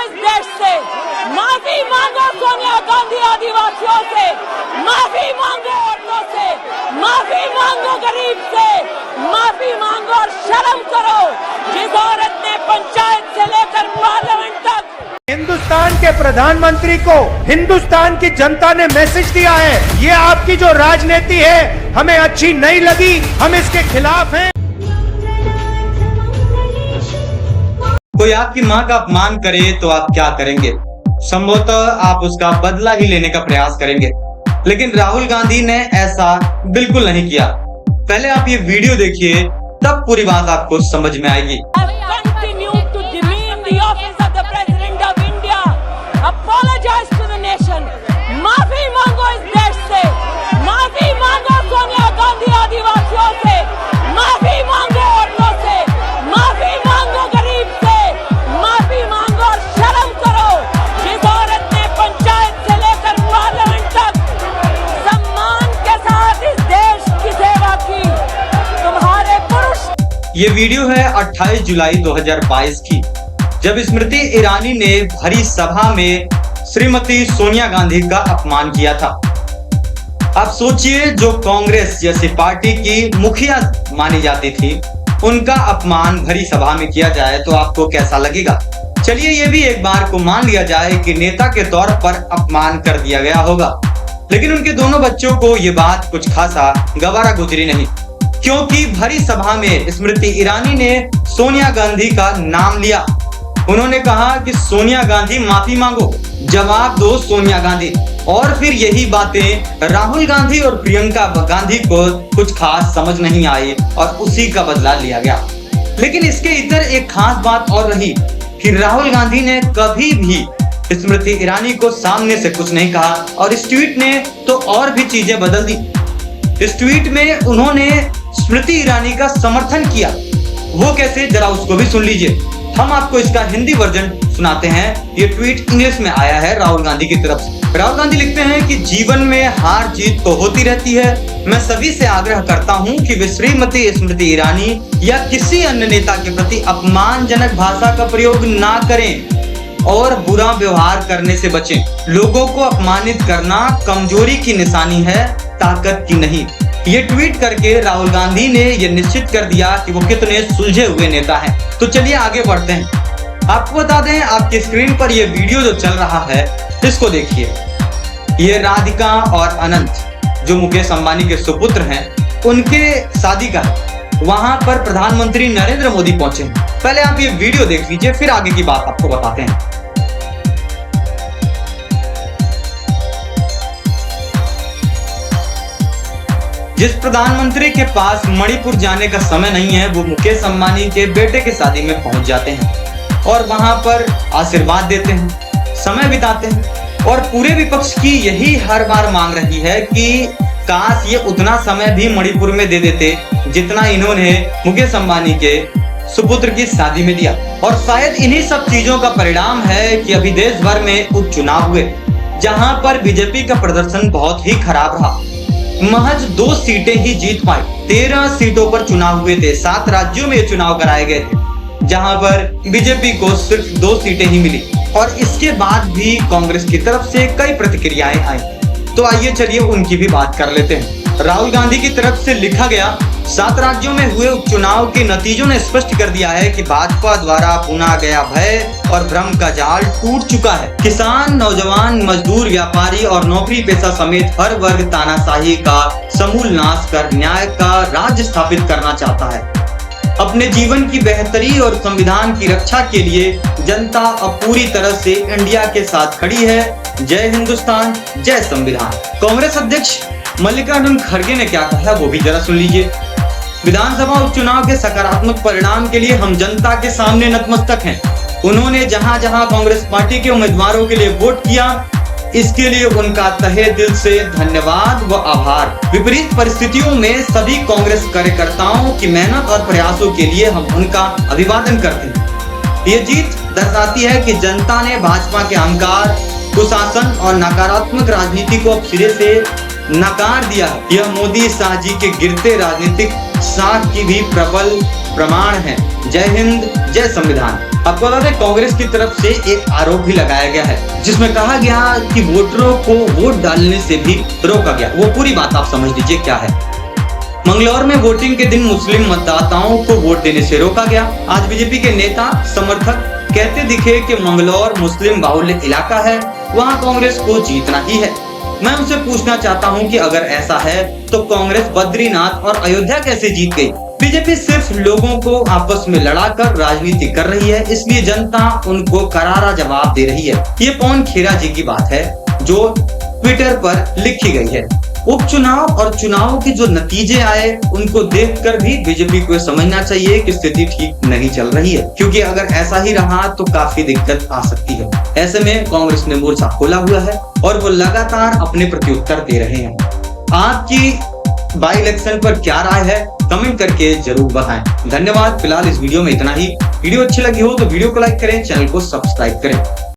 इस देश से, माफी मांगो सोनिया गांधी आदिवासियों से, माफी मांगो औरतों से, माफी मांगो गरीब से, माफी मांगो और शर्म करो। जिस औरत ने पंचायत से लेकर पार्लियामेंट तक हिंदुस्तान के प्रधानमंत्री को हिंदुस्तान की जनता ने मैसेज दिया है, ये आपकी जो राजनीति है हमें अच्छी नहीं लगी, हम इसके खिलाफ हैं। कोई आपकी मां का अपमान करे तो आप क्या करेंगे? संभवतः आप उसका बदला ही लेने का प्रयास करेंगे, लेकिन राहुल गांधी ने ऐसा बिल्कुल नहीं किया। पहले आप ये वीडियो देखिए, तब पूरी बात आपको समझ में आएगी। माफी मांगो इस देश से, माफी मांगो सोनिया गांधी आदिवासियों से, माफी मांगो औरतों से, माफी मांगो गरीब से, माफी मांगो और शर्म करो। जिस औरत ने पंचायत से लेकर पार्लियामेंट तक सम्मान के साथ इस देश की सेवा की, तुम्हारे पुरुष। ये वीडियो है 28 जुलाई 2022 की, जब स्मृति ईरानी ने भरी सभा में श्रीमती सोनिया गांधी का अपमान किया था। आप सोचिए, जो कांग्रेस जैसी पार्टी की मुखिया मानी जाती थी, उनका अपमान भरी सभा में किया जाए तो आपको कैसा लगेगा? चलिए ये भी एक बार को मान लिया जाए कि नेता के तौर पर अपमान कर दिया गया होगा, लेकिन उनके दोनों बच्चों को ये बात कुछ खासा गवारा गुजरी नहीं, क्योंकि भरी सभा में स्मृति ईरानी ने सोनिया गांधी का नाम लिया। उन्होंने कहा कि सोनिया गांधी माफी मांगो, जवाब दो सोनिया गांधी। और फिर यही बातें राहुल गांधी और प्रियंका गांधी को कुछ खास समझ नहीं आई और उसी का बदला लिया गया। लेकिन इसके इधर एक खास बात और रही कि राहुल गांधी ने कभी भी स्मृति ईरानी को सामने से कुछ नहीं कहा, और इस ट्वीट ने तो और भी चीजें बदल दी। इस ट्वीट में उन्होंने स्मृति ईरानी का समर्थन किया। वो कैसे, जरा उसको भी सुन लीजिए। हम आपको इसका हिंदी वर्जन सुनाते हैं। ये ट्वीट इंग्लिश में आया है राहुल गांधी की तरफ से। राहुल गांधी लिखते हैं कि जीवन में हार जीत तो होती रहती है। मैं सभी से आग्रह करता हूं कि वे श्रीमती स्मृति ईरानी या किसी अन्य नेता के प्रति अपमानजनक भाषा का प्रयोग ना करें और बुरा व्यवहार करने से बचें। लोगों को अपमानित करना कमजोरी की निशानी है, ताकत की नहीं। ये ट्वीट करके राहुल गांधी ने ये निश्चित कर दिया कि वो कितने सुलझे हुए नेता हैं। तो चलिए आगे बढ़ते हैं। आपको बता दें, आपकी स्क्रीन पर ये वीडियो जो चल रहा है, इसको देखिए। ये राधिका और अनंत जो मुकेश अंबानी के सुपुत्र हैं, उनके शादी का है। वहां पर प्रधानमंत्री नरेंद्र मोदी पहुंचे। पहले आप ये वीडियो देख लीजिए, फिर आगे की बात आपको बताते हैं। जिस प्रधानमंत्री के पास मणिपुर जाने का समय नहीं है, वो मुकेश अंबानी के बेटे की शादी में पहुंच जाते हैं और वहां पर आशीर्वाद देते हैं, समय बिताते हैं। और पूरे विपक्ष की यही हर बार मांग रही है कि काश ये उतना समय भी मणिपुर में दे देते जितना इन्होंने मुकेश अंबानी के सुपुत्र की शादी में दिया। और शायद इन्हीं सब चीजों का परिणाम है कि अभी देश भर में उपचुनाव हुए, जहां पर बीजेपी का प्रदर्शन बहुत ही खराब रहा। महज 2 सीटें ही जीत पाई। 13 सीटों पर चुनाव हुए थे। 7 राज्यों में चुनाव कराए गए थे, जहां पर बीजेपी को सिर्फ 2 सीटें ही मिली। और इसके बाद भी कांग्रेस की तरफ से कई प्रतिक्रियाएं आई। तो आइए चलिए उनकी भी बात कर लेते हैं। राहुल गांधी की तरफ से लिखा गया, 7 राज्यों में हुए उपचुनाव के नतीजों ने स्पष्ट कर दिया है कि भाजपा द्वारा बुना गया भय और भ्रम का जाल टूट चुका है। किसान, नौजवान, मजदूर, व्यापारी और नौकरी पेशा समेत हर वर्ग तानाशाही का समूल नाश कर न्याय का राज्य स्थापित करना चाहता है। अपने जीवन की बेहतरी और संविधान की रक्षा के लिए जनता अब पूरी तरह से इंडिया के साथ खड़ी है। जय हिंदुस्तान, जय संविधान। कांग्रेस अध्यक्ष मल्लिकार्जुन खड़गे ने क्या कहा, वो भी जरा सुन लीजिए। विधानसभा उपचुनाव के सकारात्मक परिणाम के लिए हम जनता के सामने नतमस्तक हैं। उन्होंने जहां जहां कांग्रेस पार्टी के उम्मीदवारों के लिए वोट किया, इसके लिए उनका तहे दिल से धन्यवाद व आभार। विपरीत परिस्थितियों में सभी कांग्रेस कार्यकर्ताओं की मेहनत और प्रयासों के लिए हम उनका अभिवादन करते हैं। ये जीत दर्शाती है कि जनता ने भाजपा के अहंकार, कुशासन और नकारात्मक राजनीति को अब सिरे से नकार दिया। यह मोदी शाह जी के गिरते राजनीतिक साख की भी प्रबल प्रमाण है। जय हिंद, जय संविधान। आपको बता दें कांग्रेस की तरफ से एक आरोप भी लगाया गया है जिसमें कहा गया कि वोटरों को वोट डालने से भी रोका गया। वो पूरी बात आप समझ लीजिए क्या है। मंगलौर में वोटिंग के दिन मुस्लिम मतदाताओं को वोट देने से रोका गया। आज बीजेपी के नेता समर्थक कहते दिखे कि मंगलौर मुस्लिम बाहुल्य इलाका है, वहां कांग्रेस को जीतना ही है। मैं उनसे पूछना चाहता हूं कि अगर ऐसा है तो कांग्रेस बद्रीनाथ और अयोध्या कैसे जीत गई? बीजेपी सिर्फ लोगों को आपस में लड़ाकर राजनीति कर रही है, इसलिए जनता उनको करारा जवाब दे रही है। ये पवन खेरा जी की बात है जो ट्विटर पर लिखी गई है। उपचुनाव और चुनाव के जो नतीजे आए उनको देखकर भी बीजेपी को समझना चाहिए कि स्थिति ठीक नहीं चल रही है, क्योंकि अगर ऐसा ही रहा तो काफी दिक्कत आ सकती है। ऐसे में कांग्रेस ने मोर्चा खोला हुआ है और वो लगातार अपने प्रत्युत्तर दे रहे हैं। आपकी बाई इलेक्शन पर क्या राय है कमेंट करके जरूर बताएं। धन्यवाद। फिलहाल इस वीडियो में इतना ही। वीडियो अच्छी लगी हो तो वीडियो को लाइक करें, चैनल को सब्सक्राइब करें।